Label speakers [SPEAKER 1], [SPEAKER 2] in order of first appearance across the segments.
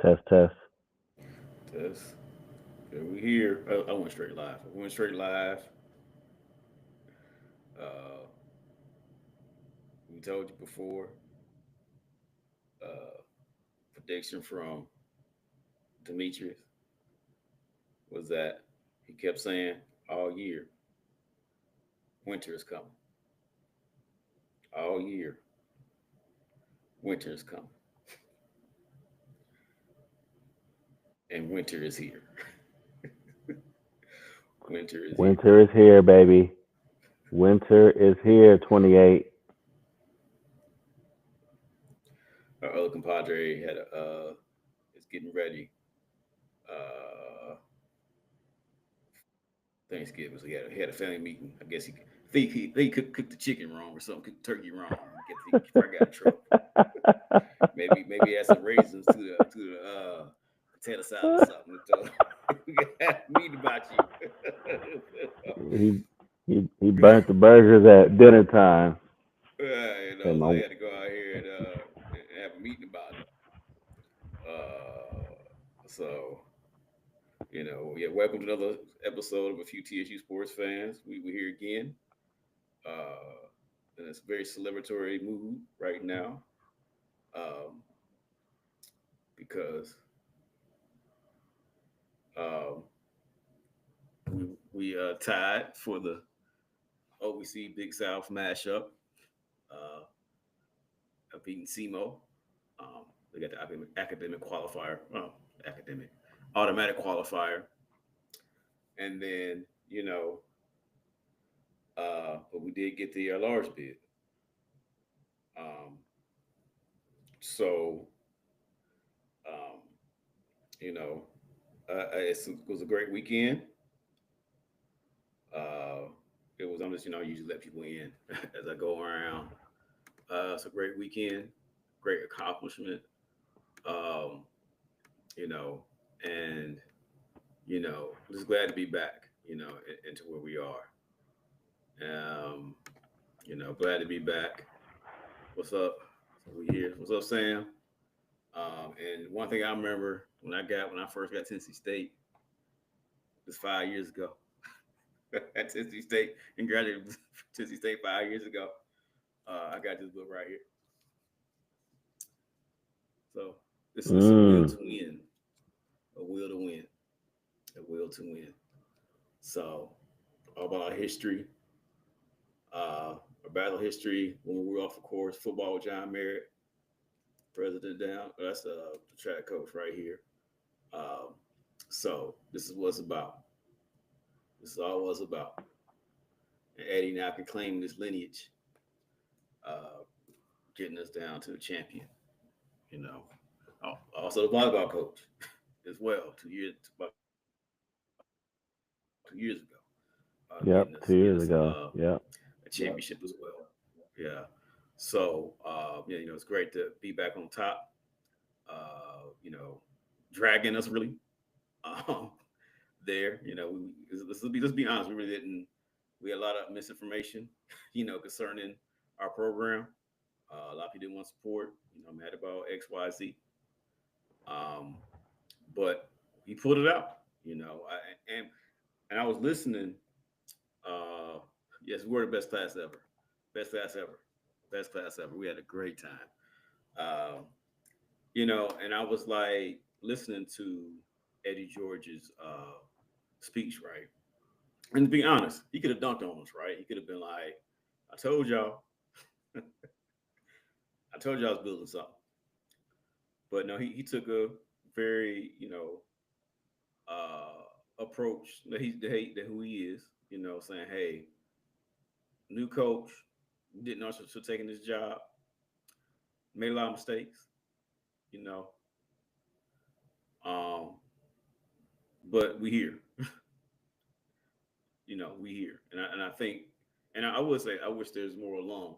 [SPEAKER 1] Test, test.
[SPEAKER 2] That's good. We here. I went straight live. We went straight live. Uh, we told you before. Uh, Prediction from Demetrius was that he kept saying all year, winter is coming. All year, winter is coming, and winter is here. Winter is here.
[SPEAKER 1] Winter is here, baby. Winter is here, 28.
[SPEAKER 2] Our other compadre had a is getting ready. Uh, Thanksgiving, so he had a family meeting. I guess he cooked the chicken wrong or something, cooked the turkey wrong. He probably got in trouble. Maybe he had some raisins to the potato salad or something. So we got meat about you.
[SPEAKER 1] he he burnt the burgers at dinner time. And
[SPEAKER 2] So they
[SPEAKER 1] my
[SPEAKER 2] had to go out here and have a meeting about it. So yeah, welcome to another episode of A Few TSU Sports Fans. We're here again. In this very celebratory mood right now, um, because um, we tied for the OVC Big South mashup. Uh, of beating SEMO. They got the academic qualifier, well, academic automatic qualifier, and then but we did get the large bid. Um, so um, you know, it was a great weekend. Uh, it was. I'm just usually let people in as I go around. It's a great weekend, great accomplishment. Um, you know, and just glad to be back. Into where we are. Um, glad to be back. What's up? So we here. What's up, Sam? And one thing I remember when I first got Tennessee State was 5 years ago. At Tennessee State and graduated from Tennessee State 5 years ago. I got this book right here. So it's a will
[SPEAKER 1] mm,
[SPEAKER 2] to win, a will to win, a will to win. So all about our history, our battle history when we were off, of course, football with John Merritt, president down. That's the track coach right here. Um, so this is what it's about. This is all it was about. And Eddie now can claim this lineage, uh, getting us down to the champion. You know, also the volleyball coach as well. About 2 years ago,
[SPEAKER 1] yep, two
[SPEAKER 2] getting
[SPEAKER 1] years
[SPEAKER 2] us
[SPEAKER 1] ago. Yep.
[SPEAKER 2] a championship as well. Yeah. So yeah, it's great to be back on top. Dragging us really um, there. Let's be honest. We really didn't. We had a lot of misinformation, concerning our program. A lot of people didn't want to support. Mad about X, Y, Z. Um, but he pulled it out. And I was listening. Uh, yes, we were the best class ever. Best class ever. Best class ever. We had a great time. Um, and I was like listening to Eddie George's speech, right? And to be honest, he could have dunked on us, right? He could have been like, I told y'all, I told y'all I was building something. But no, he took a very, uh, approach that who he is, saying, hey, new coach, didn't know for taking this job, made a lot of mistakes, you know, um, but we here, we here. And I think, and I would say, I wish there's more alum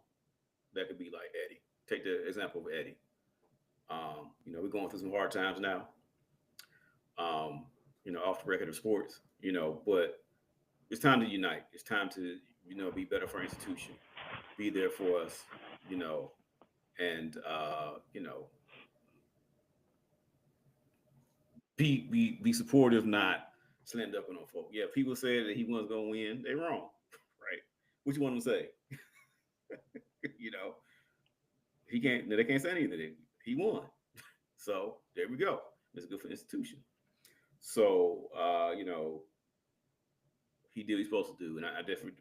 [SPEAKER 2] that could be like Eddie. Take the example of Eddie. We're going through some hard times now, um, off the record of sports, but it's time to unite. It's time to, be better for our institution, be there for us, and, be supportive, not slam dunking on folk. Yeah, people said that he wasn't gonna win. They wrong, right? What you want them to say? you know, he can't. They can't say anything. He won. So there we go. It's good for the institution. So he did what he's supposed to do, and I definitely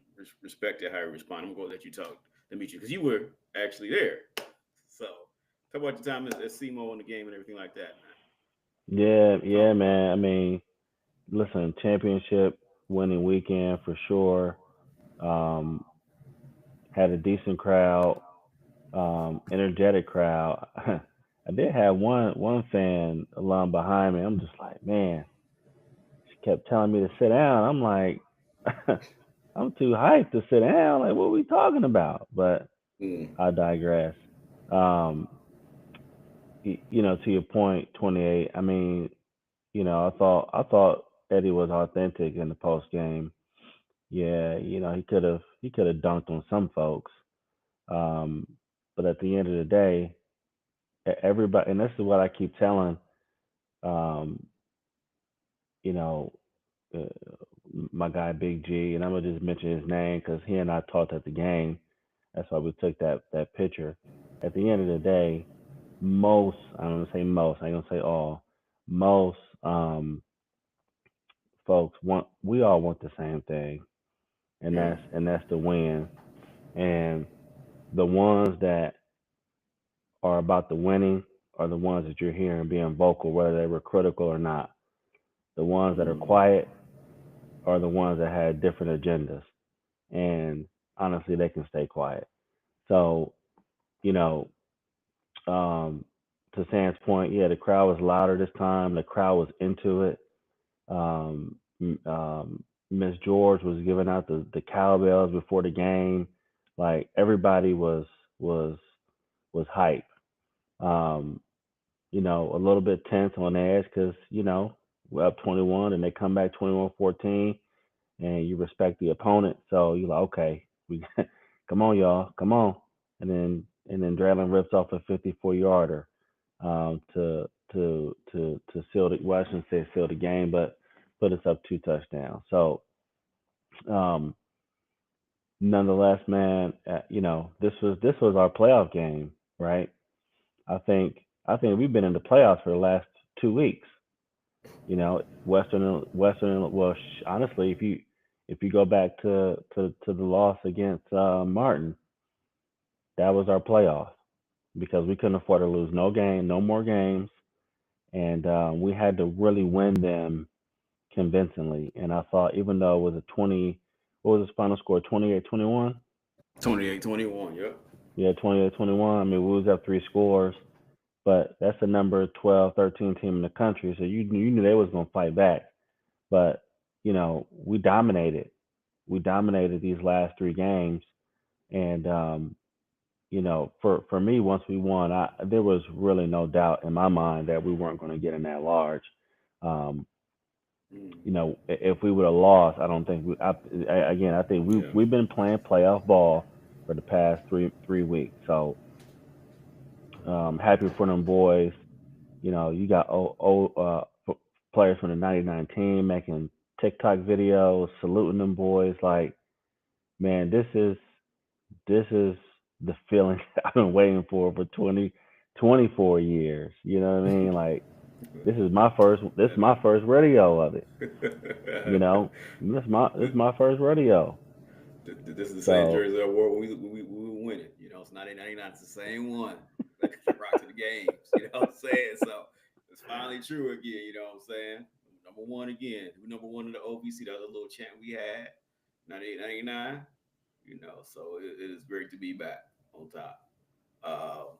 [SPEAKER 2] respected how he responded. I'm gonna let you talk, Demetri, because you were actually there. So talk about your time as SEMO in the game and everything like that, man.
[SPEAKER 1] Yeah,
[SPEAKER 2] Talk
[SPEAKER 1] yeah,
[SPEAKER 2] about
[SPEAKER 1] man.
[SPEAKER 2] it.
[SPEAKER 1] I mean, listen, championship winning weekend for sure. Um, had a decent crowd, energetic crowd. I did have one fan alum behind me. I'm just like, man, she kept telling me to sit down. I'm like, I'm too hyped to sit down. Like, what are we talking about? But
[SPEAKER 2] Mm,
[SPEAKER 1] I digress. Um, to your point, 28. I mean, I thought Eddie was authentic in the post game. Yeah, he could have dunked on some folks. Um, but at the end of the day, everybody, and this is what I keep telling, um, you know, uh, my guy Big G, and I'm gonna just mention his name because he and I talked at the game. That's why we took that picture. At the end of the day, most, I'm gonna say most, I ain't gonna say all, most folks we all want the same thing, and
[SPEAKER 2] yeah.
[SPEAKER 1] that's the win. And the ones that are about the winning are the ones that you're hearing being vocal, whether they were critical or not. The ones that are
[SPEAKER 2] Mm,
[SPEAKER 1] quiet are the ones that had different agendas. And honestly, they can stay quiet. So, you know, um, to Sam's point, yeah, the crowd was louder this time. The crowd was into it. Miss George was giving out the cowbells before the game. Like everybody was was hype. Um, a little bit tense on edge because, we're up 21 and they come back 21-14 and you respect the opponent. So you're like, okay, we come on, y'all, come on. And then Draylon rips off a 54-yarder to seal the, well, I shouldn't say seal the game, but put us up 2 touchdowns. So um, nonetheless, man, this was our playoff game, right? I think we've been in the playoffs for the last 2 weeks. Western. Well, honestly, if you go back to the loss against Martin, that was our playoff because we couldn't afford to lose no more games, and we had to really win them convincingly. And I thought, even though it was a 20, what was the final score? 28-21.
[SPEAKER 2] 28-21. Yep.
[SPEAKER 1] Yeah, 28-21. I mean, we was up 3 scores, but that's the number 12, 13 team in the country. So you knew they was gonna fight back. But we dominated. We dominated these last 3 games, and for me, once we won, there was really no doubt in my mind that we weren't going to get in that large. Um,
[SPEAKER 2] Mm,
[SPEAKER 1] if we would have lost, I don't think again, I think
[SPEAKER 2] yeah.
[SPEAKER 1] we've been playing playoff ball for the past three weeks. So happy for them boys. You got players from the '99 team making TikTok videos, saluting them boys. Like, man, this is the feeling I've been waiting for 24 years. You know what I mean? Like, this is my first rodeo of it. You know, this is my first rodeo.
[SPEAKER 2] This is the same
[SPEAKER 1] So
[SPEAKER 2] jersey I wore when we were winning. It's 1999. It's the same one. Like rock to the games. You know what I'm saying? So it's finally true again. You know what I'm saying? Number one again. We number one in the OVC. That other little chant we had. 98, 99. So it is great to be back on top. Um,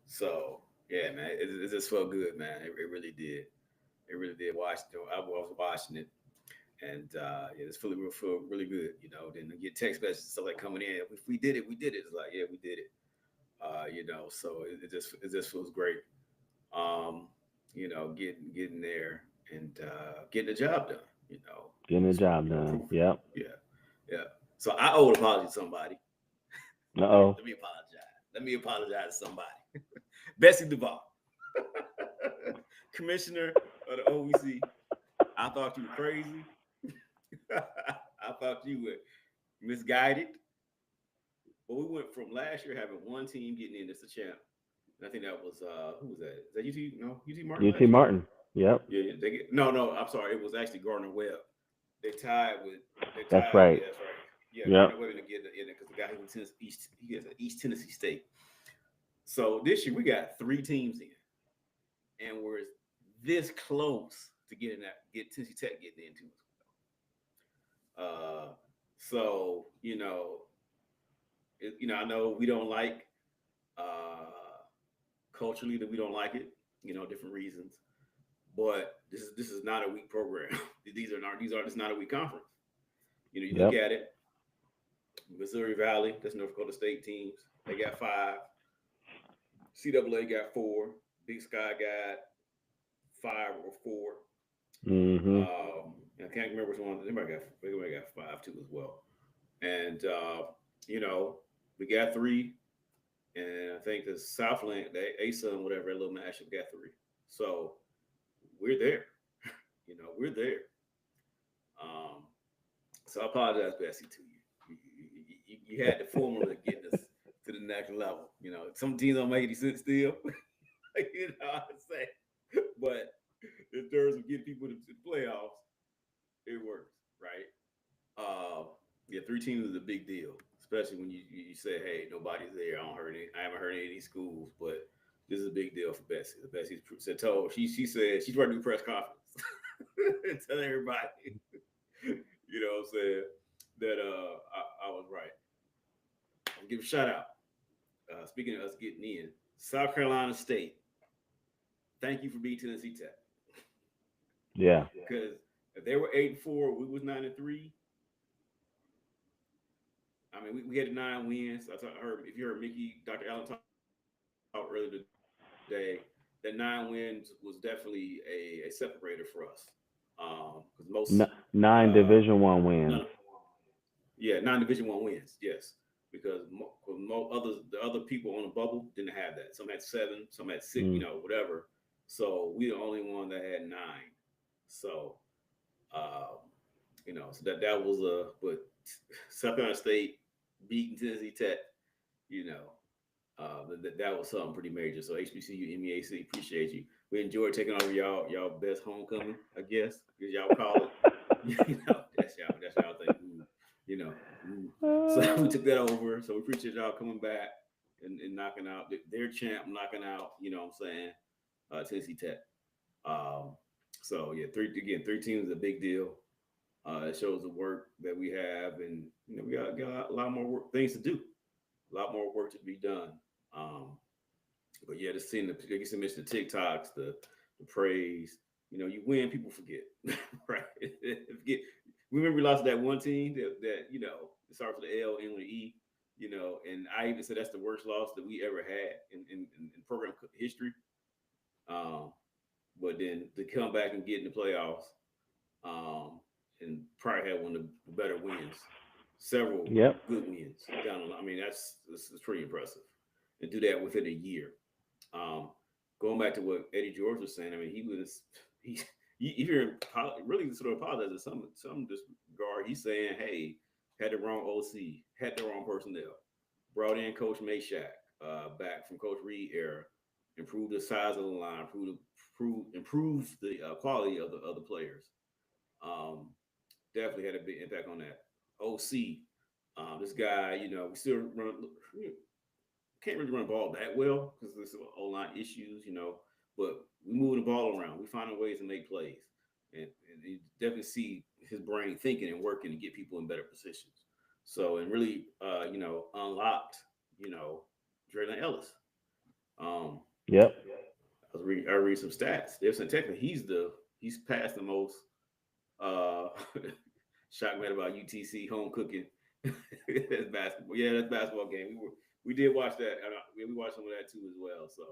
[SPEAKER 2] so yeah, man, it just felt good, man. It really did. It really did. I was watching it, and yeah, this feeling will feel really good. Then I get text messages stuff like coming in. If we did it, we did it. It's like, yeah, we did it. So it just feels great. Um, getting there and getting the job done.
[SPEAKER 1] getting the job done.
[SPEAKER 2] Proof.
[SPEAKER 1] Yep.
[SPEAKER 2] Yeah, yeah. So I owe an apology to somebody.
[SPEAKER 1] Uh
[SPEAKER 2] Let me
[SPEAKER 1] oh.
[SPEAKER 2] let me apologize. Let me apologize to somebody. Bessie Duval, Commissioner of the OVC. I thought you were crazy. I thought you were misguided. But we went from last year having one team getting in as the champ. And I think that was who was that? Is that UT? No, UT Martin
[SPEAKER 1] UT
[SPEAKER 2] last year.
[SPEAKER 1] Martin. Yep.
[SPEAKER 2] Yeah, they get no. I'm sorry. It was actually Gardner Webb. They tied with they
[SPEAKER 1] That's
[SPEAKER 2] tied.
[SPEAKER 1] right.
[SPEAKER 2] Yeah, that's right. Yeah, Gardner
[SPEAKER 1] Yep.
[SPEAKER 2] Webb didn't get in it because the guy who was East, he has an East Tennessee State. So this year we got three teams in, and we're this close to getting that get Tennessee Tech getting into it. Uh, so I know we don't like uh culturally that we don't like it. Different reasons, but this is not a weak program. This is not a weak conference. You look
[SPEAKER 1] Yep.
[SPEAKER 2] at it, Missouri Valley, that's North Dakota State teams. They got five. CAA got four. Big Sky got five or four.
[SPEAKER 1] Mhm.
[SPEAKER 2] I can't remember which one. Everybody got five too as well. And you know, we got three, and I think the Southland, the ASUN, whatever, that little matchup got three. So we're there. We're there. Um, so I apologize, Bessie, to you. You had the formula getting us to the next level. Some teams don't make any sense still. I say, but in terms of getting people to the playoffs, it works, right? Uh, yeah, three teams is a big deal, especially when you say, "Hey, nobody's there." I haven't heard any of these schools, but this is a big deal for Bessie. Bessie said, she said she's ready to do press conference and tell everybody, what I'm saying, that I was right. I'll give a shout out. Speaking of us getting in, South Carolina State. Thank you for beating Tennessee Tech
[SPEAKER 1] Yeah.
[SPEAKER 2] because if they were 8-4, we was 9-3. I mean, we had 9 wins. Heard if you heard Mickey, Dr. Allen talk earlier today, that 9 wins was definitely a separator for us. Because most
[SPEAKER 1] Nine Division One
[SPEAKER 2] no,
[SPEAKER 1] wins.
[SPEAKER 2] yeah, 9 Division 1 wins, yes, because the other people on the bubble didn't have that. Some had 7, some had 6,
[SPEAKER 1] Mm.
[SPEAKER 2] whatever. So we the only one that had 9. So um, so that was but South Carolina State beating Tennessee Tech, you know, that was something pretty major. So HBCU, MEAC, appreciate you. We enjoyed taking over y'all best homecoming, I guess, as y'all call it. That's y'all thing. Ooh, you know, ooh. So we took that over. So we appreciate y'all coming back and knocking out their champ, knocking out. What I'm saying, Tennessee Tech. Um, so yeah, three teams is a big deal. It shows the work that we have, and we got a lot more things to do, a lot more work to be done. Um, but yeah, just seeing like you mentioned the TikToks, the praise. You win, people forget, right? Forget. We remember we lost that one team that it starts with the L, end with the E. And I even said that's the worst loss that we ever had in program history. Um, but then to come back and get in the playoffs, um, and probably had one of the better wins, several
[SPEAKER 1] Yep.
[SPEAKER 2] good wins down the line. I mean, that's pretty impressive, and do that within a year. Um, Going back to what Eddie George was saying, I mean, he you hear really sort of apologize to some disregard. He's saying, hey, had the wrong OC, had the wrong personnel, brought in Coach Mayshak back from Coach Reed era, improved the size of the line, improved the quality of the players. Um, Definitely had a big impact on that. OC, this guy, we still can't really run the ball that well because there's O line issues, but we move the ball around. We find ways to make plays, and you definitely see his brain thinking and working to get people in better positions. So and really, unlocked, Draylon Ellis. Um,
[SPEAKER 1] Yep.
[SPEAKER 2] I read some stats. They're saying technically he's passed the most uh, shocked man about UTC home cooking. That's basketball. Yeah, that's basketball game. We did watch that. We watched some of that too as well. So,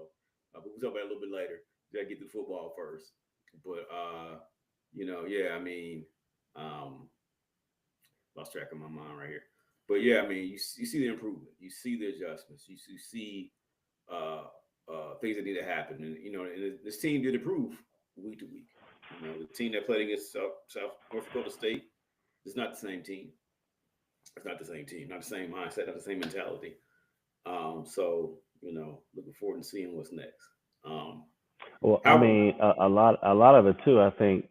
[SPEAKER 2] but we'll talk about it a little bit later. Gotta get to football first. But yeah. I mean, um, lost track of my mind right here. But yeah, I mean, you see the improvement. You see the adjustments. You see uh, things that need to happen. And and this team did improve week to week. The team that played against South North Dakota State is not the same team. It's not the same team, not the same mindset, not the same mentality. So looking forward to seeing what's next. Um,
[SPEAKER 1] Well, I
[SPEAKER 2] how?
[SPEAKER 1] mean, a lot of it too. I think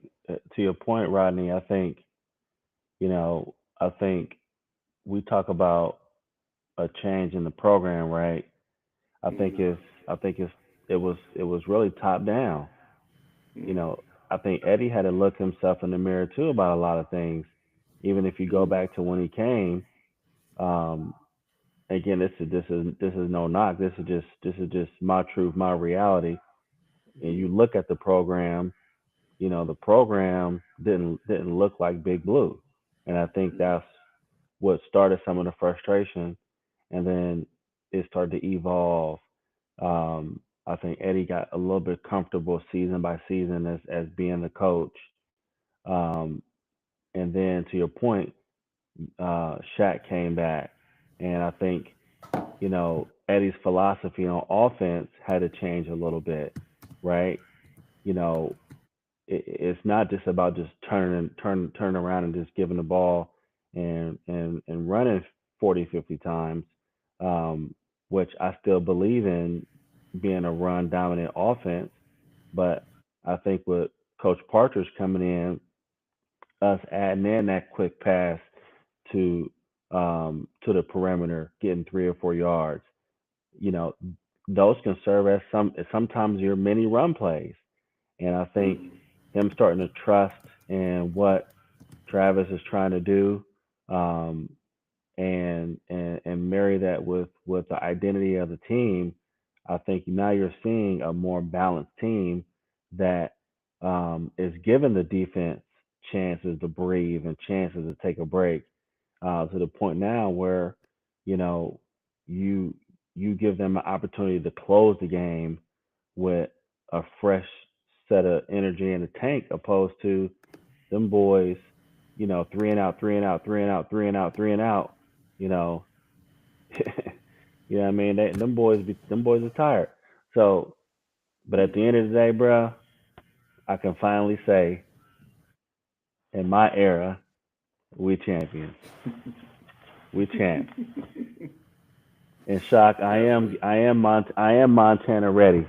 [SPEAKER 1] to your point, Rodney. I think we talk about a change in the program, right? I think
[SPEAKER 2] Mm-hmm,
[SPEAKER 1] it's I think it was really top down. You
[SPEAKER 2] mm-hmm,
[SPEAKER 1] know, I think Eddie had to look himself in the mirror too about a lot of things. Even if you go
[SPEAKER 2] mm-hmm,
[SPEAKER 1] back to when he came, um, again, this is no knock. This is just my truth, my reality. And you
[SPEAKER 2] mm-hmm,
[SPEAKER 1] look at the program, the program didn't look like Big Blue, and I think
[SPEAKER 2] mm-hmm,
[SPEAKER 1] that's what started some of the frustration, and then it started to evolve. I think Eddie got a little bit comfortable season by season as being the coach, um, and then to your point, Shaq came back, and I think Eddie's philosophy on offense had to change a little bit, right? You know, it's not just about just turning around and just giving the ball and running 40, 50 times, um, which I still believe in being a run dominant offense. But I think with Coach Parker's coming in, us adding in that quick pass to the perimeter, getting 3 or 4 yards, you know, those can serve as sometimes your mini run plays. And I think
[SPEAKER 2] mm-hmm,
[SPEAKER 1] him starting to trust in what Travis is trying to do, um, and marry that with the identity of the team, I think now you're seeing a more balanced team that is giving the defense chances to breathe and chances to take a break, to the point now where you know you you give them an opportunity to close the game with a fresh set of energy in the tank, opposed to them boys, three and out, three and out, three and out, three and out, three and out. You know, you know what I mean? Them boys are tired. So, but at the
[SPEAKER 2] mm-hmm.
[SPEAKER 1] end of the day, bro, I can finally say, in my era, we champions, we champs. And shock,
[SPEAKER 2] Definitely.
[SPEAKER 1] I am Montana ready.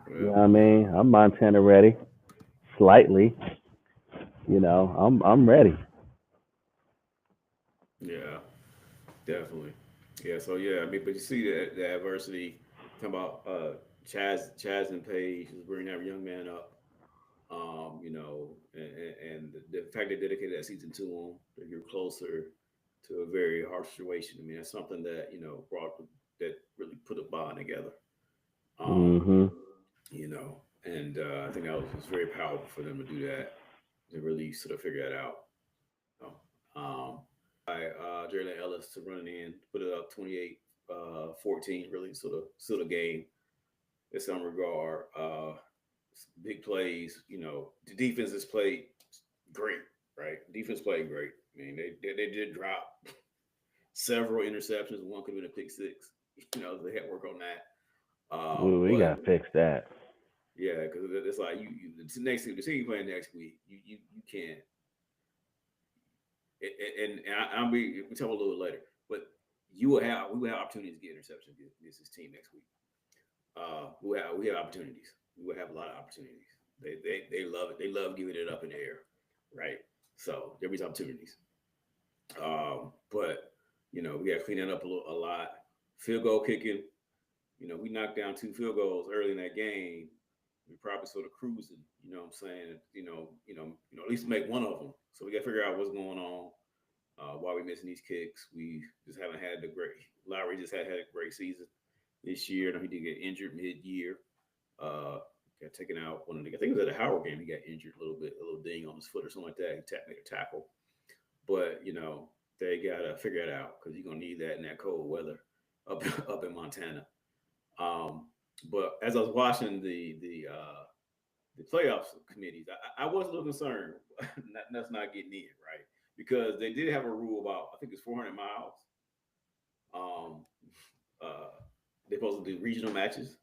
[SPEAKER 1] You know
[SPEAKER 2] Well,
[SPEAKER 1] what I mean? I'm Montana ready, slightly. I'm ready.
[SPEAKER 2] yeah, definitely. Yeah. So yeah, I mean, but you see the adversity. Talking about Chaz and Paige is bringing that young man up. And the fact they dedicated that season to him, that you're closer to a very harsh situation. I mean, that's something that brought that really put a bond together. Um,
[SPEAKER 1] Hmm.
[SPEAKER 2] and I think that was very powerful for them to do that, to really sort of figure that out. You know, by Jalen Ellis to run in, put it up 28, 14, really sort of game in some regard. Big plays. The defense has played great, right? Defense played great. I mean, they did drop several interceptions. One could have been a pick six. They had to work on that.
[SPEAKER 1] We
[SPEAKER 2] But
[SPEAKER 1] gotta fix that.
[SPEAKER 2] yeah, because it's like the team you playing next week, you can't. I'll be we talk a little later, but we will have opportunities to get interceptions against this team next week. We have opportunities. We will have a lot of opportunities. They love it. They love giving it up in the air, right? So there'll be opportunities. But we got to clean that up a lot. Field goal kicking. We knocked down 2 field goals early in that game. We probably sort of cruising. You know what I'm saying? At least make one of them. So we got to figure out what's going on. Why we missing these kicks? We just haven't had the great. Lowry just had a great season this year. He did get injured mid-year. Uh, got taken out one of the. I think it was at a Howard game. He got injured a little bit, a little ding on his foot or something like that. He made a tackle, but they gotta figure it out because you're gonna need that in that cold weather up up in Montana. Um, but as I was watching the playoffs committees, I was a little concerned that's not getting in right because they did have a rule about I think it's 400 miles. Um, uh, they're supposed to do regional matches,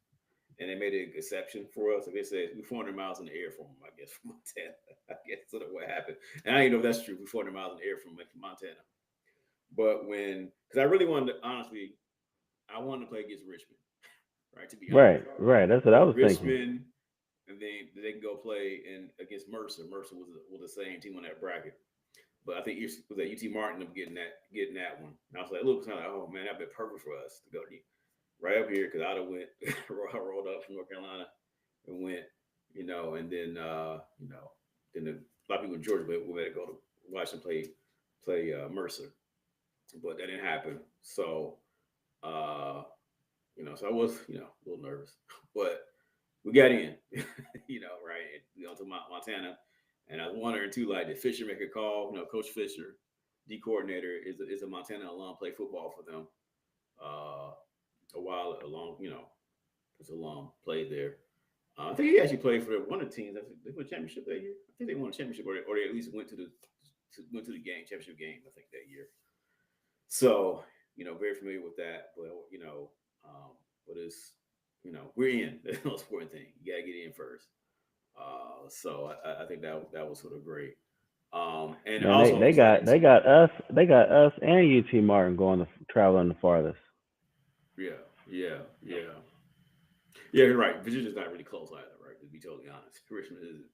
[SPEAKER 2] and they made an exception for us. Like they said, we're 400 miles in the air from them, I guess, from Montana. I guess that's what happened. And I don't know if that's true. We're 400 miles in the air from Montana. But because I really wanted to, honestly, I wanted to play against Richmond, right? To be honest,
[SPEAKER 1] Right, right. That's what I was thinking.
[SPEAKER 2] Richmond, and then they can go play in against Mercer. Mercer was the same team on that bracket. But I think it was at UT Martin of getting that one. And I was like, look, like, oh man, that'd be perfect for us to go to right up here because I'd have went I rolled up from North Carolina and went, and then then a lot of people in Georgia but we had to go to watch them play Mercer, but that didn't happen. So so I was a little nervous, but we got in, right? To Montana, and I was wondering too, like, did Fisher make a call? Coach Fisher, D coordinator, is a Montana alum, play football for them uh, a while along, as a alum, played there. I think he actually played for one of the teams. They won a championship that year. I think they won a championship, or they at least went to the game, championship game. I think that year. So very familiar with that. But but it's we're in. That's the most important thing. You gotta get in first. So I think that was sort of great. And
[SPEAKER 1] Man,
[SPEAKER 2] also I'm excited to
[SPEAKER 1] they got us and UT Martin going to traveling the farthest.
[SPEAKER 2] yeah, yeah, yeah. Yeah, you're right. Virginia's not really close either, right? To be totally honest. Richmond isn't.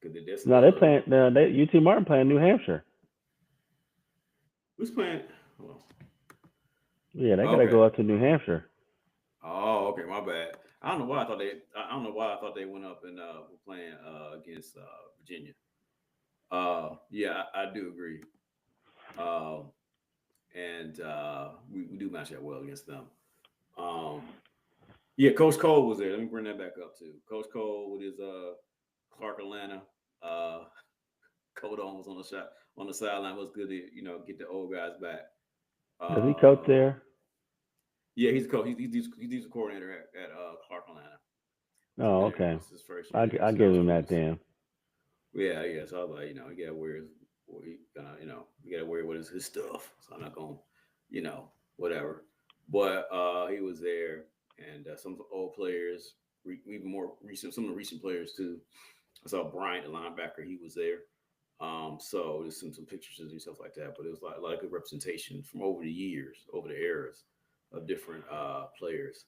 [SPEAKER 2] Because that's a
[SPEAKER 1] No, they
[SPEAKER 2] little
[SPEAKER 1] playing. UT Martin playing New Hampshire.
[SPEAKER 2] who's playing well,
[SPEAKER 1] Yeah, they got to
[SPEAKER 2] okay.
[SPEAKER 1] go up to New Hampshire.
[SPEAKER 2] Oh, okay, my bad. I don't know why I thought they went up and were playing against Virginia. Yeah, I do agree. Um and we do match that well against them. Um yeah, Coach Cole was there. Let me bring that back up too. Coach Cole with his Clark Atlanta. Uh Codon was on the shot on the sideline. It was good to get the old guys back.
[SPEAKER 1] Does he coach
[SPEAKER 2] Uh
[SPEAKER 1] there?
[SPEAKER 2] yeah, he's a coach. He's a coordinator at Clark Atlanta. So
[SPEAKER 1] Oh,
[SPEAKER 2] there,
[SPEAKER 1] okay.
[SPEAKER 2] this is his first year there.
[SPEAKER 1] I
[SPEAKER 2] So that
[SPEAKER 1] give
[SPEAKER 2] was
[SPEAKER 1] him
[SPEAKER 2] cool
[SPEAKER 1] that
[SPEAKER 2] to see.
[SPEAKER 1] then.
[SPEAKER 2] Yeah, yeah. So I was like, you gotta wear his, you gotta wear what is his stuff. So I'm not gonna, you know, whatever. But he was there, and some old players, even more recent, some of the recent players too. I saw Bryant, the linebacker, he was there. So there's some pictures and stuff like that. But it was like a lot of good representation from over the years, over the eras of different players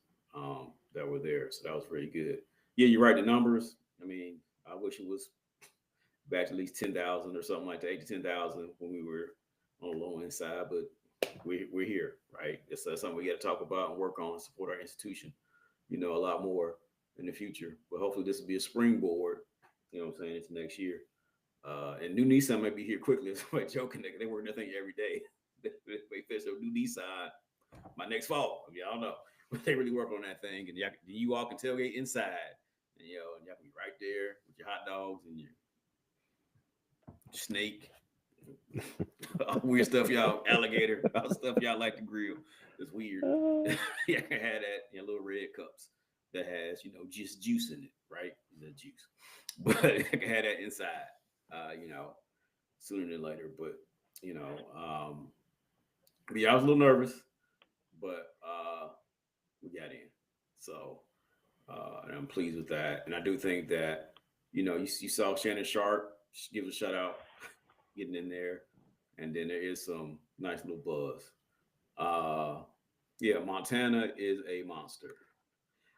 [SPEAKER 2] that were there. So that was really good. Yeah, you're right. The numbers. I mean, I wish it was back to at least 10,000 or something like that, 8 to 10,000 when we were on the low end side. But we're here, right? It's something we got to talk about and work on, support our institution, a lot more in the future. But hopefully this will be a springboard, what I'm saying, into next year. And new Nissan might be here quickly. It's like joking. They work that thing every day. They fix a new Nissan my next fall. I mean, I don't know. But they really work on that thing. And you all can tailgate inside. And, and y'all can be right there with your hot dogs and your snake, all weird stuff, y'all, alligator, all the stuff y'all like to grill. It's weird. Yeah, I can have that in little red cups that has, just juice in it, right? The juice. But I can have that inside, sooner than later. You know, um, but yeah, I was a little nervous, but we got in. So, and I'm pleased with that. And I do think that, you saw Shannon Sharp, give a shout out, getting in there. And then there is some nice little buzz. Uh, yeah, Montana is a monster.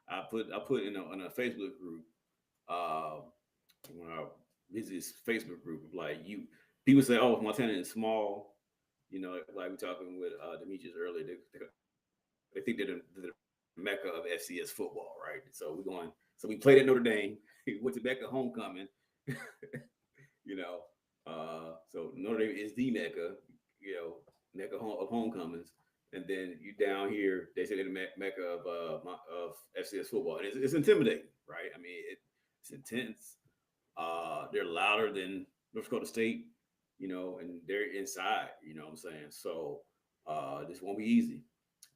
[SPEAKER 2] I put in a Facebook group uh, when I visit this Facebook group, like people say, oh, Montana is small. Like we talking with Demetrius earlier, they think they're the mecca of FCS football, right? So we played at Notre Dame. We went to Mecca homecoming, you know. So Notre Dame is the Mecca, Mecca of homecomings, and then you down here, they say they're the Mecca of FCS football, and it's intimidating, right? I mean, it's intense. They're louder than North Dakota State, and they're inside. You know what I'm saying? So this won't be easy.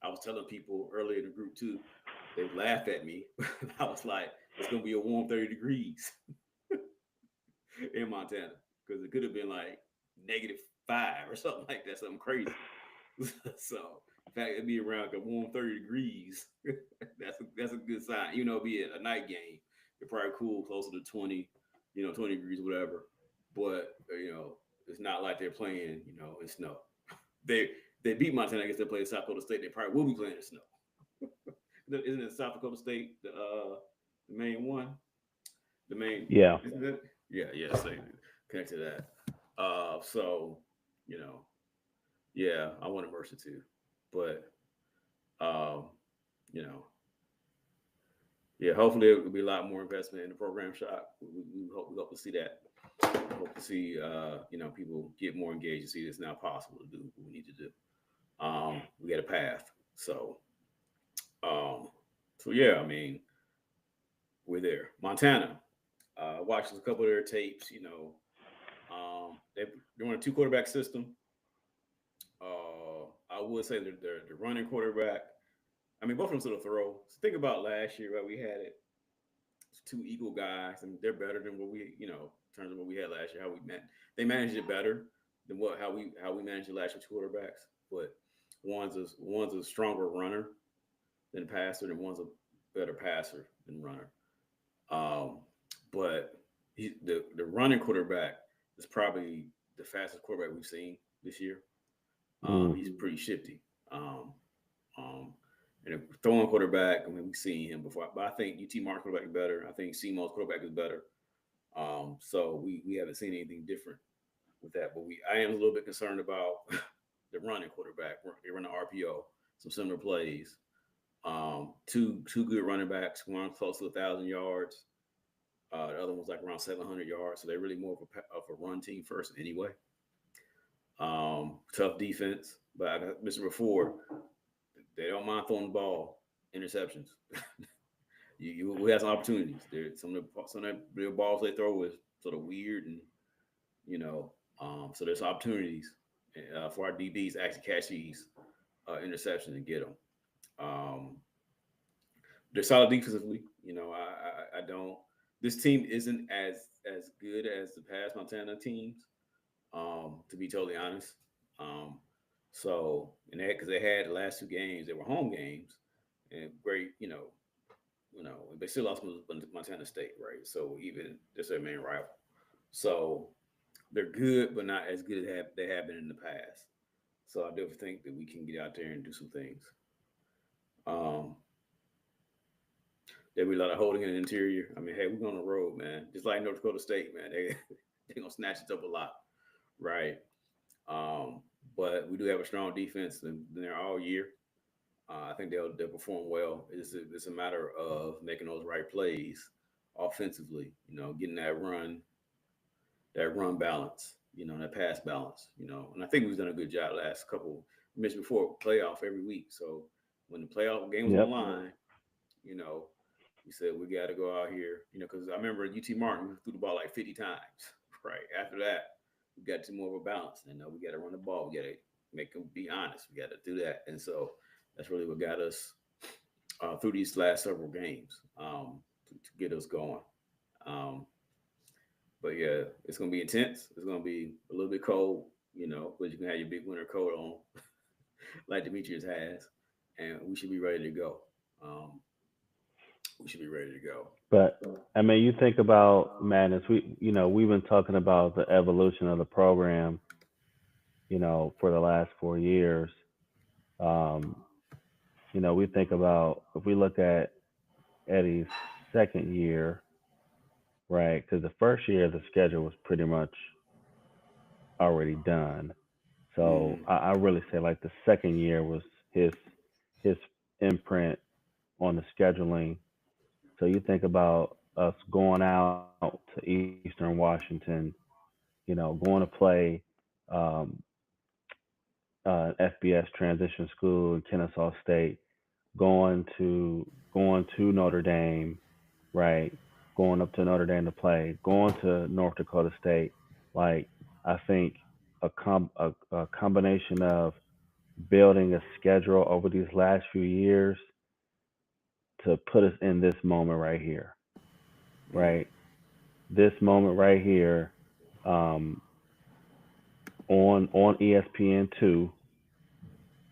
[SPEAKER 2] I was telling people earlier in the group too. They laughed at me. I was like, it's gonna be a warm 30 degrees in Montana because it could have been like -5 or something like that, something crazy. So In fact, it'd be around like a warm 30 degrees. That's a good sign. Be a night game. It probably cool closer to 20, 20 degrees, whatever. But it's not like they're playing, in snow. They they beat Montana. I guess they play South Dakota State. They probably will be playing in snow. Isn't it South Dakota State the main one? The main
[SPEAKER 1] Yeah.
[SPEAKER 2] isn't it? Yeah, yeah. So connect to that. So you know, yeah, I want to Mercer too, but um, you know, yeah. Hopefully, it will be a lot more investment in the program shop. We hope to see that. We hope to see people get more engaged and see it's now possible to do what we need to do. We got a path. Um, so yeah, I mean, we're there. Montana. Watched a couple of their tapes. They're on a two quarterback system. I would say the running quarterback. I mean, both of them sort of throw. So think about last year, right? We had it two equal guys, and they're better than what in terms of what we had last year. How we met, they managed it better than how we managed it last year. Two quarterbacks, but one's a stronger runner than passer, and one's a better passer than runner. Um, but the running quarterback is probably the fastest quarterback we've seen this year.
[SPEAKER 1] Mm.
[SPEAKER 2] He's pretty shifty. Um, um, and a throwing quarterback, I mean, we've seen him before, but I think UT Martin's quarterback is better. I think SEMO's quarterback is better. So we haven't seen anything different with that. But I am a little bit concerned about the running quarterback. They run the RPO, some similar plays. Two good running backs, one close to 1,000 yards. The other one's like around 700 yards. So they're really more of a run team first anyway. Tough defense, but I mentioned before, they don't mind throwing the ball, interceptions. We have some opportunities. Some of the balls they throw is sort of weird, and so there's opportunities for our DBs to actually catch these interceptions and get them. Um, they're solid defensively. I don't. This team isn't as good as the past Montana teams. To be totally honest. Um, and because they had the last two games, they were home games, and great, they still lost to Montana State, right? So even that's their main rival. So they're good, but not as good as they have been in the past. So I definitely think that we can get out there and do some things. Um, there'll be a lot of holding in the interior. I mean, hey, we're on the road, man. Just like North Dakota State, man. They're gonna snatch it up a lot, right? Um, but we do have a strong defense, and they're all year. I think they'll perform well. It's a matter of making those right plays offensively. Getting that run balance. That pass balance. And I think we've done a good job last couple. I mentioned before playoff every week. So when the playoff game was on the
[SPEAKER 1] Yep.
[SPEAKER 2] line, you know, we said we got to go out here. Because I remember UT Martin we threw the ball like 50 times. Right after that, we got to more of a balance, and we got to run the ball. We got to make them be honest. We got to do that, and so that's really what got us through these last several games to get us going. Um, but yeah, it's gonna be intense. It's gonna be a little bit cold, but you can have your big winter coat on, like Demetrius has, and we should be ready to go. Um, we should be ready to go.
[SPEAKER 1] But I mean, you think about madness. We've been talking about the evolution of the program, for the last 4 years. Um, we think about if we look at Eddie's second year, right? Because the first year the schedule was pretty much already done. So
[SPEAKER 2] Mm,
[SPEAKER 1] I really say like the second year was his his imprint on the scheduling. So you think about us going out to Eastern Washington, going to play um, FBS transition school in Kennesaw State, going to Notre Dame, right? Going up to Notre Dame to play, going to North Dakota State. Like I think a combination of building a schedule over these last few years to put us in this moment right here,
[SPEAKER 2] mm,
[SPEAKER 1] right? This moment right here, um, on ESPN two,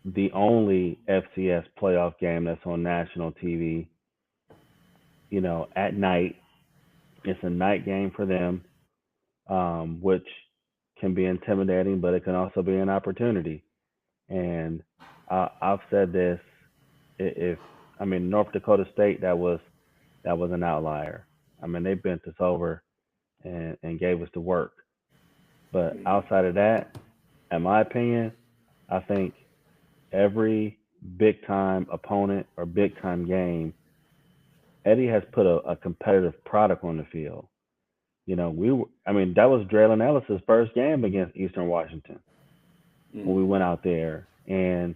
[SPEAKER 1] the only FCS playoff game that's on national TV, at night. It's a night game for them, which can be intimidating, but it can also be an opportunity. And I've said this: if I mean North Dakota State, that was an outlier. I mean they bent us over and gave us the work. But
[SPEAKER 2] Mm-hmm.
[SPEAKER 1] outside of that, in my opinion, I think every big time opponent or big time game, Eddie has put a competitive product on the field. I mean, that was Draylon Ellis's first game against Eastern Washington when we
[SPEAKER 2] Mm-hmm.
[SPEAKER 1] went out there, and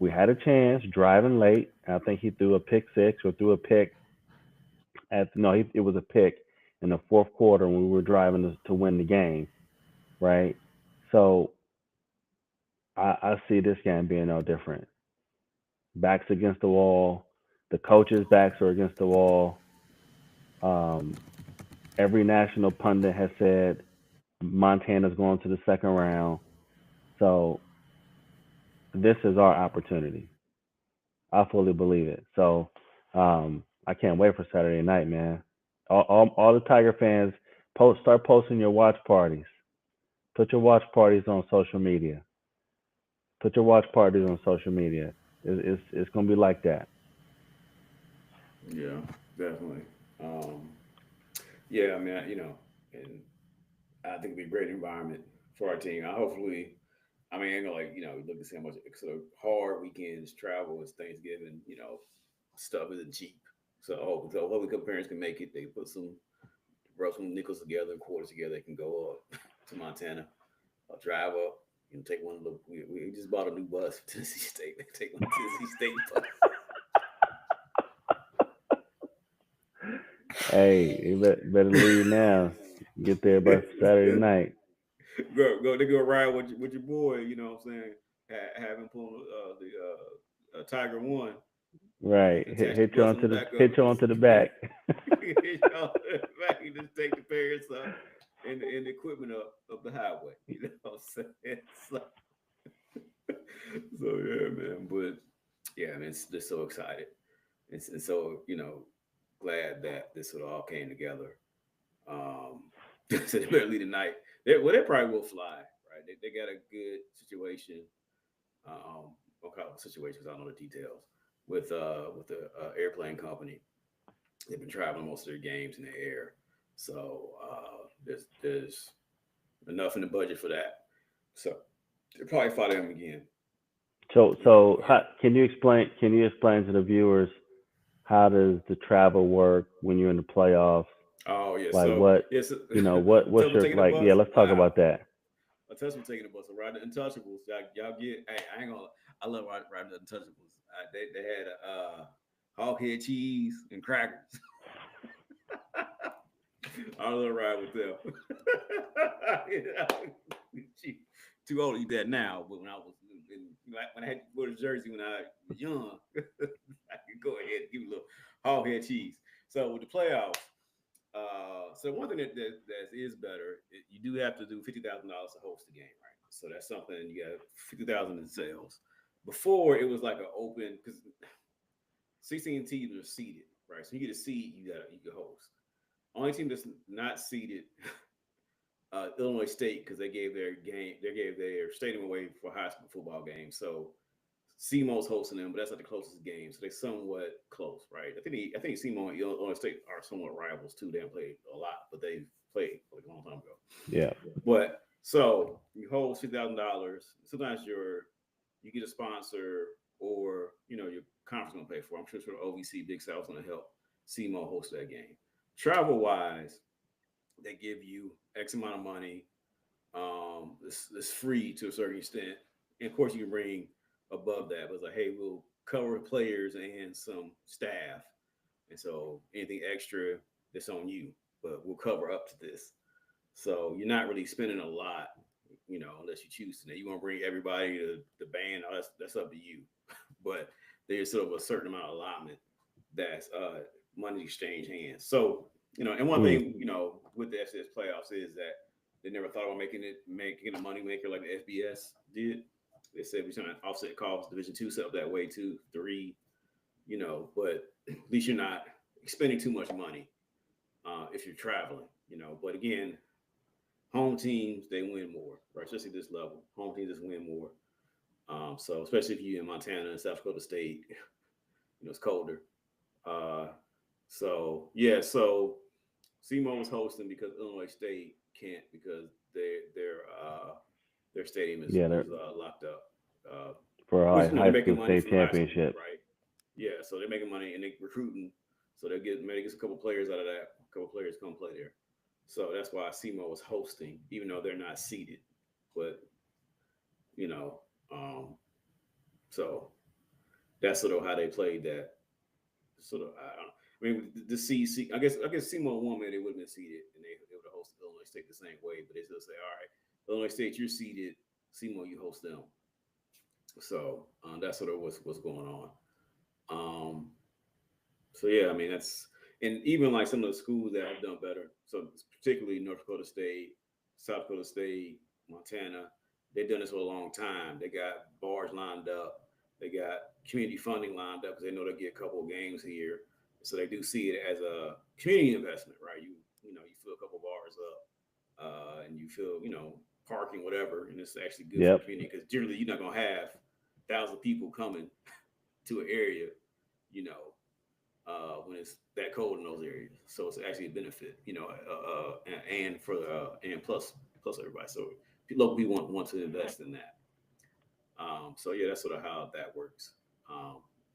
[SPEAKER 1] we had a chance driving late. I think he threw a pick six or threw a pick no, it was a pick in the fourth quarter when we were driving to win the game, right? So I see this game being no different. Backs against the wall, the coaches' backs are against the wall. Um, every national pundit has said Montana's going to the second round. So this is our opportunity. I fully believe it. So I can't wait for Saturday night, man. All the Tiger fans, start posting your watch parties. Put your watch parties on social media. Put your watch parties on social media. It's gonna be like that.
[SPEAKER 2] Yeah, definitely. Yeah, I mean, and I think it'd be a great environment for our team. I hopefully, I mean, I ain't gonna look to see how much sort of hard weekends, travel, it's Thanksgiving, stuff isn't cheap. So hopefully, a couple parents can make it. They rub some nickels together, quarters together. They can go up to Montana, or drive up, take one of the. We just bought a new bus for Tennessee State. Take one Tennessee State bus.
[SPEAKER 1] Hey, you better leave now. Get there by Saturday night.
[SPEAKER 2] They go ride with your boy. You know what I'm saying? Have him pull the Tiger One.
[SPEAKER 1] Right.
[SPEAKER 2] Attach the bus on the back of
[SPEAKER 1] Hit you onto the back.
[SPEAKER 2] it. You just take the parents up and the equipment up the highway. You know what I'm saying? So yeah, man. But yeah, man, they're so excited. And so, glad that this all came together. Um, so they better lead tonight. They probably will fly, right? They got a good situation. What kind of situations? I don't know the details with the airplane company. They've been traveling most of their games in the air, so there's enough in the budget for that. So they'll probably fly them again. Again.
[SPEAKER 1] Can you explain to the viewers how does the travel work when you're in the playoffs?
[SPEAKER 2] Oh yeah,
[SPEAKER 1] Like
[SPEAKER 2] so
[SPEAKER 1] what
[SPEAKER 2] yes,
[SPEAKER 1] what's
[SPEAKER 2] Tubman
[SPEAKER 1] your
[SPEAKER 2] taking the
[SPEAKER 1] like? Yeah,
[SPEAKER 2] bus.
[SPEAKER 1] let's talk
[SPEAKER 2] Wow,
[SPEAKER 1] about that.
[SPEAKER 2] a Tubman taking the bus. So ride the Untouchables. Y'all get. Hey, I ain't gonna. I love riding the Untouchables. They had a hog head cheese and crackers. I love ride with them. She- Too old to eat that now, but when I was when I had to wear the jersey when I was young, I could go ahead and give you a little hog head cheese. So with the playoffs, so one thing that is better, you do have to do $50,000 to host the game, right? So that's something you got 50,000 in sales. Before it was like an open because 16 teams are seeded, right? So you get a seed, you can host. Only team that's not seeded, Illinois State, because they gave their stadium away for high school football games. So SEMO's hosting them, but that's not the closest game, so they're somewhat close, right? I think SEMO and Illinois State are somewhat rivals too. They haven't played a lot, but they played like a long time ago.
[SPEAKER 1] Yeah.
[SPEAKER 2] But so you hold $2,000. Sometimes you get a sponsor, or your conference gonna pay for it. I'm sure OVC Big South's gonna help SEMO host that game. Travel wise, they give you X amount of money. It's free to a certain extent, and of course you can bring above that. But it's like, hey, we'll cover players and some staff, and so anything extra that's on you, but we'll cover up to this. So you're not really spending a lot, unless you choose to. Now you want to bring everybody to the band, that's up to you. But there's sort of a certain amount of allotment that's money exchange hands. So and one
[SPEAKER 1] Mm.
[SPEAKER 2] thing with the FCS playoffs is that they never thought about making it a money maker like the FBS did. They said we're trying to offset costs. Division 2 set up that way too. 3, but at least you're not expending too much money if you're traveling. But again, home teams they win more, right? Especially this level, home teams just win more. So especially if you're in Montana and South Dakota State, it's colder. Uh, so yeah, so SEMO was hosting because Illinois State can't because their stadium is
[SPEAKER 1] Yeah, they're
[SPEAKER 2] is locked up. Uh,
[SPEAKER 1] for
[SPEAKER 2] which
[SPEAKER 1] like
[SPEAKER 2] they're
[SPEAKER 1] high
[SPEAKER 2] making
[SPEAKER 1] school
[SPEAKER 2] money
[SPEAKER 1] state
[SPEAKER 2] from high school,
[SPEAKER 1] championships.
[SPEAKER 2] right? Yeah, so they're making money and they recruiting, so they get maybe get a couple players out of that. A couple players come play there, so that's why SEMO was hosting, even though they're not seated. But you know, um, so that's sort of how they played that. Sort of, I don't know. I mean, the CC, I guess SEMO won, man, they would have been seated and they would have hosted Illinois State the same way, but they still say, all right, Illinois State, you're seated, SEMO, you host them. So that's sort of what's going on. Um, So yeah, I mean that's and even like some of the schools that have done better. So particularly North Dakota State, South Dakota State, Montana, they've done this for a long time. They got bars lined up, they got community funding lined up because they know they get a couple of games here. So they do see it as a community investment, right? You fill a couple of bars up, and you fill parking whatever, and it's actually good for the
[SPEAKER 1] Yep.
[SPEAKER 2] community because generally you're not gonna have thousands of people coming to an area, you know, when it's that cold in those areas. So it's actually a benefit, and for and plus everybody. So local people want to invest in that. So yeah, that's sort of how that works.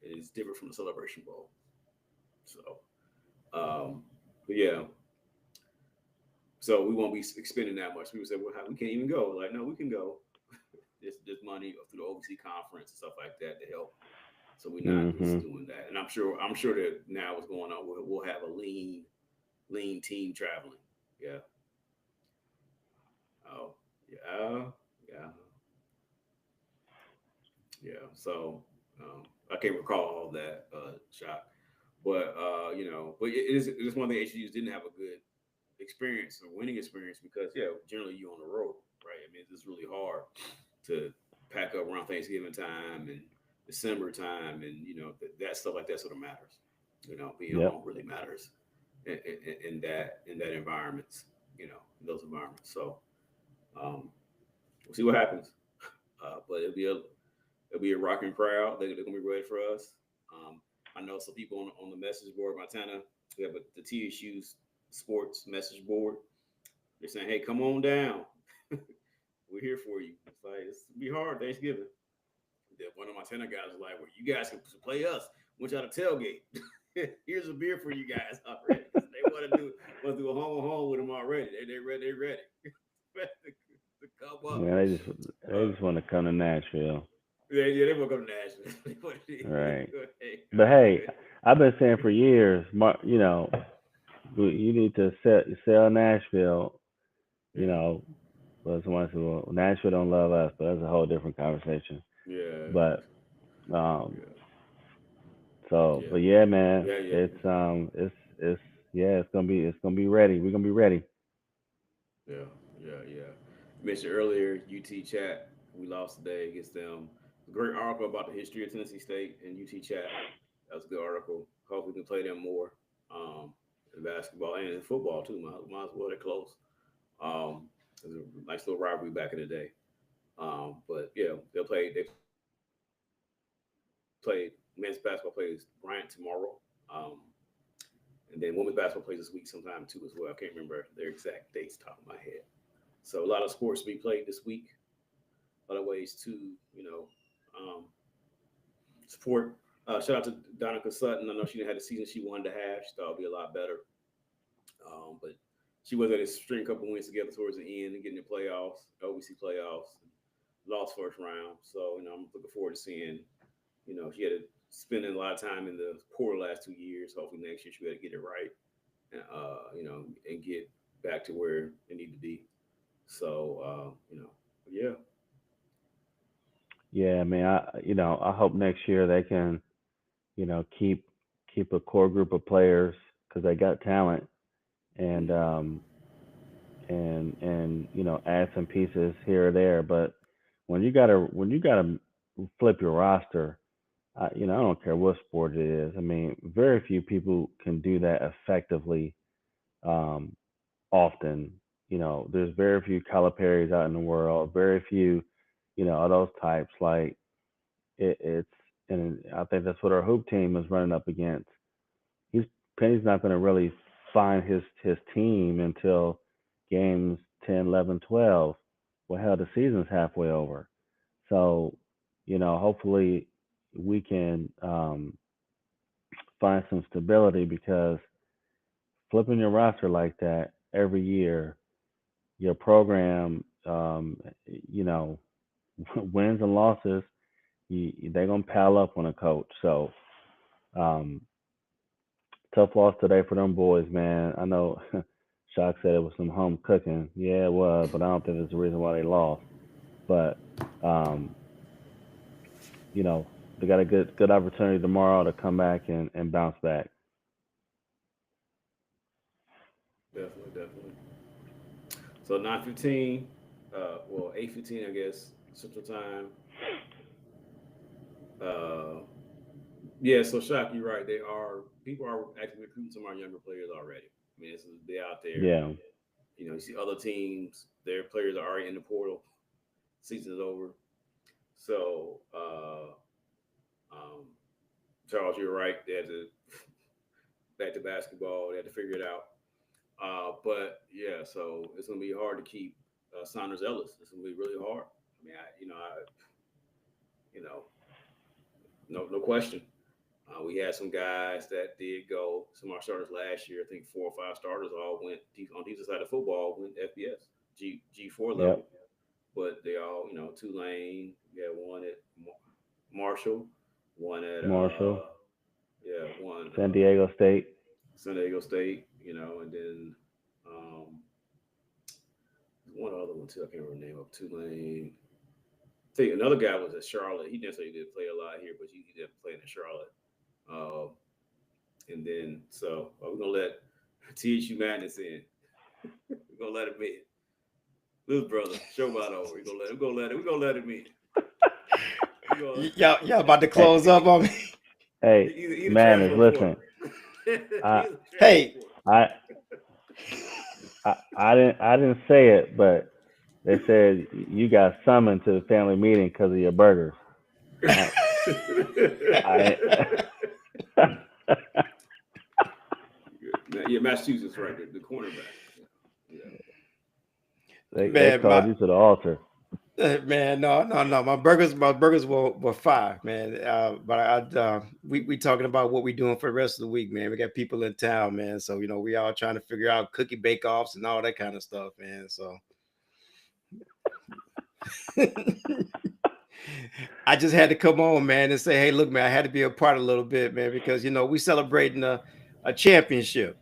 [SPEAKER 2] It's different from the Celebration Bowl. So, um, but yeah, so we won't be expending that much. People say, well, we can't even go. Like, no, we can go. There's money through the OVC conference and stuff like that to help. So we're not just
[SPEAKER 1] Mhm.
[SPEAKER 2] doing that. And I'm sure that now what's going on, we'll have a lean team traveling. Yeah. Oh, yeah. Yeah. Yeah. So I can't recall all that shot, but but it's one thing HUs didn't have a good experience or winning experience because generally you on the road, right? I mean, it's really hard to pack up around Thanksgiving time and December time, and that stuff like that sort of matters. Being
[SPEAKER 1] Yep.
[SPEAKER 2] home really matters in that environments, in those environments. So we'll see what happens. But it'll be a rocking crowd. They're gonna be ready for us. Um, I know some people on the message board, Montana. We have the TSU sports message board. They're saying, "Hey, come on down. We're here for you." It's like it's be hard Thanksgiving. That one of my tenor guys was like, "Well, you guys can play us. Want y'all to tailgate? Here's a beer for you guys already." They want to do a home with them already. They ready. They ready to come
[SPEAKER 1] Man,
[SPEAKER 2] up.
[SPEAKER 1] they just want to come to Nashville.
[SPEAKER 2] Yeah, they want to go to Nashville.
[SPEAKER 1] Right.
[SPEAKER 2] Hey,
[SPEAKER 1] But hey, I've been saying for years, you need to sell Nashville. You
[SPEAKER 2] yeah,
[SPEAKER 1] know, but someone said, well, Nashville don't love us, but that's a whole different conversation.
[SPEAKER 2] yeah,
[SPEAKER 1] But um,
[SPEAKER 2] yeah,
[SPEAKER 1] but
[SPEAKER 2] yeah,
[SPEAKER 1] yeah, man,
[SPEAKER 2] yeah, yeah,
[SPEAKER 1] it's yeah, it's gonna be ready. We're gonna be ready.
[SPEAKER 2] yeah, yeah, yeah. Mentioned earlier, UT Chat. We lost today against them. A great article about the history of Tennessee State and UT Chat. That was a good article. Hope we can play them more in basketball and in football too. Might as well. They're close. It was a nice little rivalry back in the day. But yeah, They played men's basketball plays Bryant tomorrow. Um, and then women's basketball plays this week sometime too as well. I can't remember their exact dates top of my head. So a lot of sports to be played this week. A lot of ways to um, support. Shout out to Donica Sutton. I know she didn't have the season she wanted to have. She thought it'd be a lot better, but she was able to string a couple wins together towards the end and getting the playoffs, OVC playoffs. Lost first round. So I'm looking forward to seeing. She had to spend a lot of time in the poor last 2 years. Hopefully next year she'll be able to get it right, and and get back to where it need to be. So yeah,
[SPEAKER 1] Yeah, man. I hope next year they can, keep a core group of players because they got talent, and
[SPEAKER 2] mm-hmm.
[SPEAKER 1] add some pieces here or there. But when you gotta flip your roster, I don't care what sport it is. I mean, very few people can do that effectively. Um, Often, there's very few Calipari's out in the world. Very few, of those types. Like it's, and I think that's what our hoop team is running up against. He's Penny's not going to really find his team until games 10, 11, 12. Well, hell, the season's halfway over. So, hopefully we can find some stability because flipping your roster like that every year, your program, you know, wins and losses, they're gonna pile up on a coach. So, um, tough loss today for them boys, man. I know Shock said it was some home cooking. Yeah, it was, but I don't think it's the reason why they lost. But um, you know, they got a good opportunity tomorrow to come back and bounce back.
[SPEAKER 2] Definitely, definitely. So 9:15, well 8:15, I guess Central Time. Uh, yeah. So Shock, you're right. They are people are actually recruiting some of our younger players already. I mean, they out there.
[SPEAKER 1] Yeah,
[SPEAKER 2] You see other teams, their players are already in the portal. Season is over. So um, Charles, you're right. They had to back to basketball. They had to figure it out. But yeah, so it's gonna be hard to keep Saunders Ellis. It's gonna be really hard. I mean, you know, no question. We had some guys that did go. Some of our starters last year, I think 4 or 5 starters all went on defensive side of football, went FBS, G4
[SPEAKER 1] yep,
[SPEAKER 2] level. But they all, Tulane. We had one at Marshall, one at
[SPEAKER 1] Marshall,
[SPEAKER 2] yeah, one
[SPEAKER 1] San Diego State.
[SPEAKER 2] San Diego State, and then um, one other one too. I can't remember the name of Tulane. I think another guy was at Charlotte. He necessarily did play a lot here, but he didn't play in Charlotte. Uh, and then we're gonna let TSU Madness in. We're gonna let him in. Little brother, show about over. We're gonna let him in. We gonna
[SPEAKER 3] Y'all about to
[SPEAKER 1] Hey,
[SPEAKER 3] close up on me.
[SPEAKER 1] hey,
[SPEAKER 2] he the
[SPEAKER 1] Madness,
[SPEAKER 2] transfer
[SPEAKER 1] listen.
[SPEAKER 2] portal. He's
[SPEAKER 1] I
[SPEAKER 2] the transfer
[SPEAKER 3] Hey,
[SPEAKER 2] portal.
[SPEAKER 1] I I didn't say it, but they said you got summoned to the family meeting because of your burgers. I I
[SPEAKER 2] Yeah, Massachusetts, right? The cornerback. Yeah,
[SPEAKER 1] they
[SPEAKER 3] man,
[SPEAKER 1] called you to the altar.
[SPEAKER 3] man, no. My burgers were fire, man. But we talking about what we doing for the rest of the week, man. We got people in town, man. So we all trying to figure out cookie bake offs and all that kind of stuff, man. So I just had to come on, man, and say, hey, look, man, I had to be a part a little bit, man, because we celebrating a championship.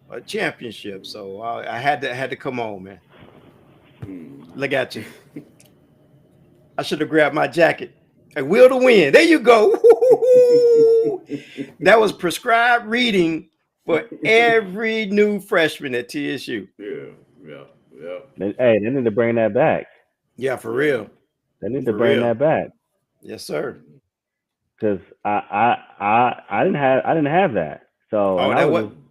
[SPEAKER 3] So I had to come on, man.
[SPEAKER 2] mm.
[SPEAKER 3] Look at you. I should have grabbed my jacket. A will to win. There you go. Woo-hoo-hoo. That was prescribed reading for every new freshman at TSU.
[SPEAKER 2] Yeah, yeah, yeah,
[SPEAKER 1] Hey, they need to bring that back.
[SPEAKER 3] Yeah, for
[SPEAKER 2] yeah.
[SPEAKER 3] real.
[SPEAKER 1] They need to
[SPEAKER 3] For
[SPEAKER 1] bring
[SPEAKER 3] real.
[SPEAKER 1] that back
[SPEAKER 3] Yes, sir.
[SPEAKER 2] Mm.
[SPEAKER 1] because I didn't have that. So and
[SPEAKER 3] Oh,
[SPEAKER 1] I
[SPEAKER 3] that
[SPEAKER 1] was
[SPEAKER 3] what
[SPEAKER 1] just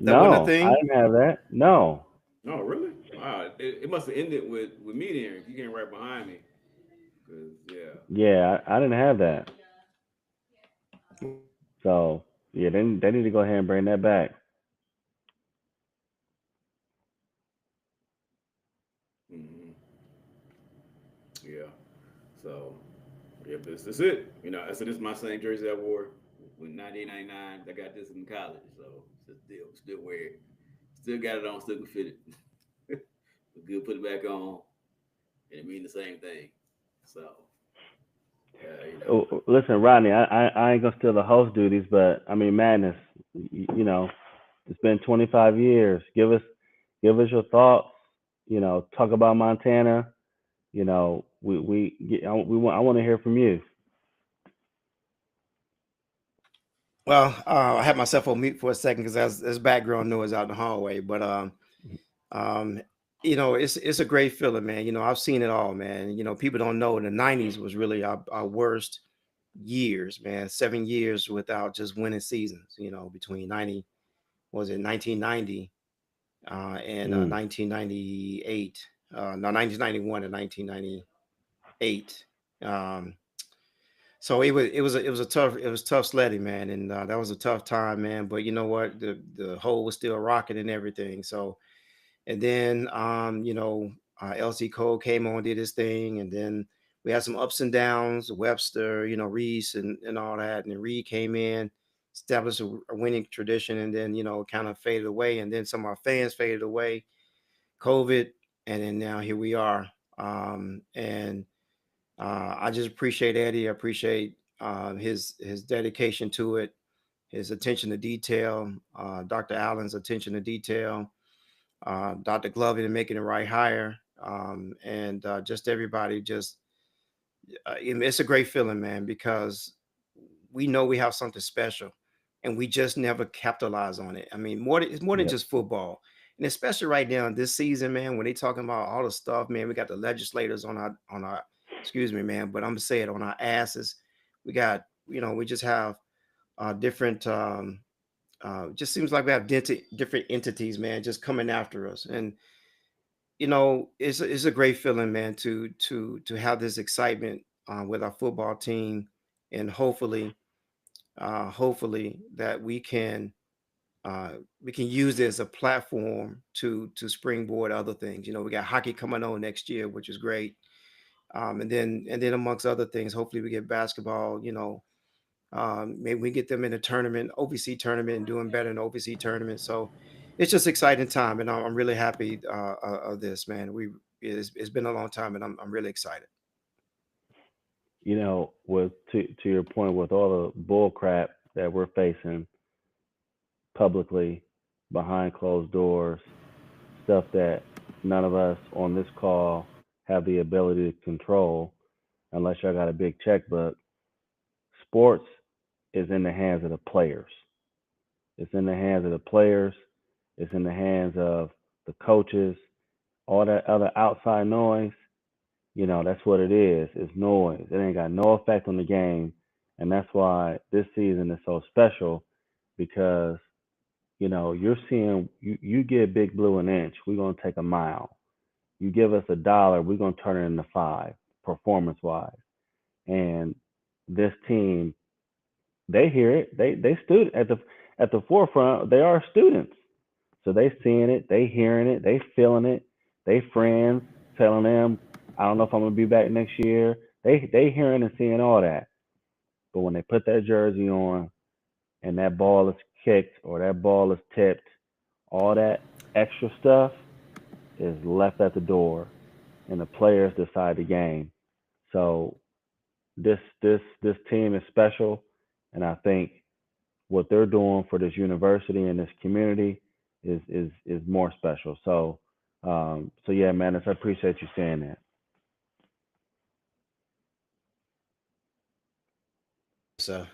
[SPEAKER 3] that wasn't a
[SPEAKER 1] no, I
[SPEAKER 3] thing?
[SPEAKER 1] didn't have that. No,
[SPEAKER 2] Oh, really? Wow. It must have ended with me there. If you came right behind me, because yeah.
[SPEAKER 1] yeah, I didn't have that. So yeah, they need to go ahead and bring that back.
[SPEAKER 2] Hmm. Yeah. So yeah, this is it. I said this is my same jersey I wore when 1999. I got this in college, so still wear it. Still got it on. Still can fit it. But good, put it back on, and it mean the same thing. So yeah.
[SPEAKER 1] Listen, Rodney, I ain't gonna steal the host duties, but I mean, Madness, it's been 25 years. Give us your thoughts. Talk about Montana. I want to hear from you.
[SPEAKER 3] Well, I had myself on mute for a second because there's background noise out in the hallway. But um, it's a great feeling, man. I've seen it all, man. People don't know the '90s was really our worst years, man. 7 years without just winning seasons. Between 90, what was it 1990 and
[SPEAKER 1] Mm.
[SPEAKER 3] 1998, no 1991 and 1998. Um, so it was tough sledding, man, and that was a tough time, man. But you know what, the hole was still rocking and everything. So and then LC Cole came on, did his thing, and then we had some ups and downs. Webster, Reese, and all that, and then Reed came in, established a winning tradition, and then kind of faded away, and then some of our fans faded away, COVID, and then now here we are. And I just appreciate Eddie. I appreciate his dedication to it, his attention to detail, Dr. Allen's attention to detail, Dr. Glovey and making the right hire, and just everybody. Just it's a great feeling, man, because we know we have something special, and we just never capitalize on it. I mean, it's more than
[SPEAKER 1] Yep.
[SPEAKER 3] just football, and especially right now in this season, man, when they talking about all the stuff, man, we got the legislators on our excuse me, man, but I'm gonna say it on our asses. We got we just have different. Just seems like we have different entities, man, just coming after us, and it's a great feeling, man, to have this excitement with our football team, and hopefully that we can use it as a platform to springboard other things. We got hockey coming on next year, which is great, and then amongst other things, hopefully we get basketball. Maybe we get them in a tournament, OVC tournament, and doing better in OVC tournament. So it's just exciting time, and I'm really happy of this, man. It's been a long time, and I'm really excited.
[SPEAKER 1] With to your point, with all the bull crap that we're facing publicly behind closed doors, stuff that none of us on this call have the ability to control unless y'all got a big checkbook. Sports is in the hands of the players. It's in the hands of the players. It's in the hands of the coaches. All that other outside noise, that's what it is. It's noise. It ain't got no effect on the game. And that's why this season is so special because, you're seeing, you give Big Blue an inch, we're going to take a mile. You give us $1, we're going to turn it into five, performance wise. And this team, they hear it. They student at the forefront. They are students, so they seeing it, they hearing it, they feeling it. They friends telling them, "I don't know if I'm gonna be back next year." They hearing and seeing all that. But when they put that jersey on and that ball is kicked or that ball is tipped, all that extra stuff is left at the door, and the players decide the game. So this team is special, and I think what they're doing for this university and this community is more special. So yeah, man, I appreciate you saying that.
[SPEAKER 3] So,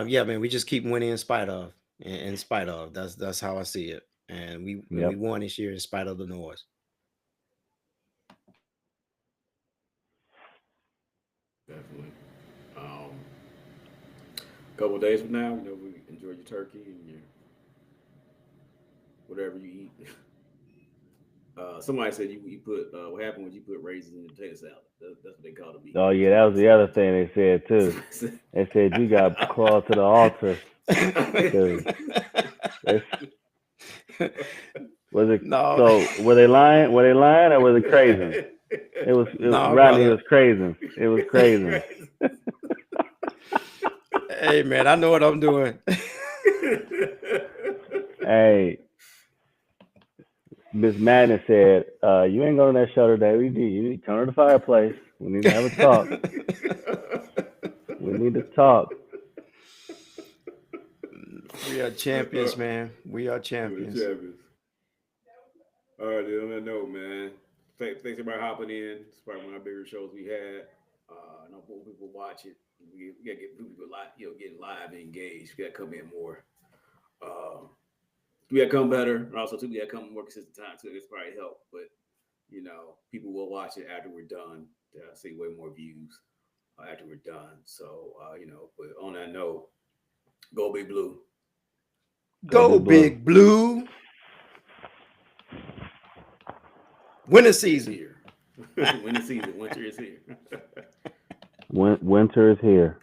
[SPEAKER 3] yeah, man, we just keep winning in spite of, in spite of. That's how I see it. And we
[SPEAKER 1] Yep.
[SPEAKER 3] won this year in spite of the noise.
[SPEAKER 2] Definitely. A couple of days from now, we enjoy your turkey and your whatever you eat. Somebody said you put what happened when you put raisins in the potato salad. That's what they call the
[SPEAKER 1] Oh
[SPEAKER 2] meat.
[SPEAKER 1] yeah, that was
[SPEAKER 2] Somebody
[SPEAKER 1] the
[SPEAKER 2] said
[SPEAKER 1] other
[SPEAKER 2] that.
[SPEAKER 1] thing they said too. They said you got crawled to the altar because it's was it.
[SPEAKER 3] No,
[SPEAKER 1] So were they lying? Were they lying or was it crazy?
[SPEAKER 3] no,
[SPEAKER 1] Rodney. It
[SPEAKER 3] brother.
[SPEAKER 1] was crazy. It was crazy.
[SPEAKER 3] Hey, man, I know what I'm doing.
[SPEAKER 1] Hey, Miss Madness said, "You ain't going to that show today. You need to turn to the fireplace. We need to have a talk. We need to talk."
[SPEAKER 3] We are champions, man. We are
[SPEAKER 2] We're the
[SPEAKER 3] champions.
[SPEAKER 2] champions. All right, then, on that note, man. Thanks everybody hopping in. It's probably one of our bigger shows we had. I know more people watch it. We gotta get people live, getting live and engaged. We gotta come in more. Uh, we gotta come better, and also too, we gotta come more consistent time too. It's probably help, but people will watch it after we're done. I see way more views after we're done. So, but on that note, go Big Blue.
[SPEAKER 1] Go
[SPEAKER 3] Go
[SPEAKER 1] Big Blue.
[SPEAKER 3] Big Blue. Winter
[SPEAKER 2] It's
[SPEAKER 3] season.
[SPEAKER 2] here. Winter season. Winter is here.
[SPEAKER 1] Winter is here.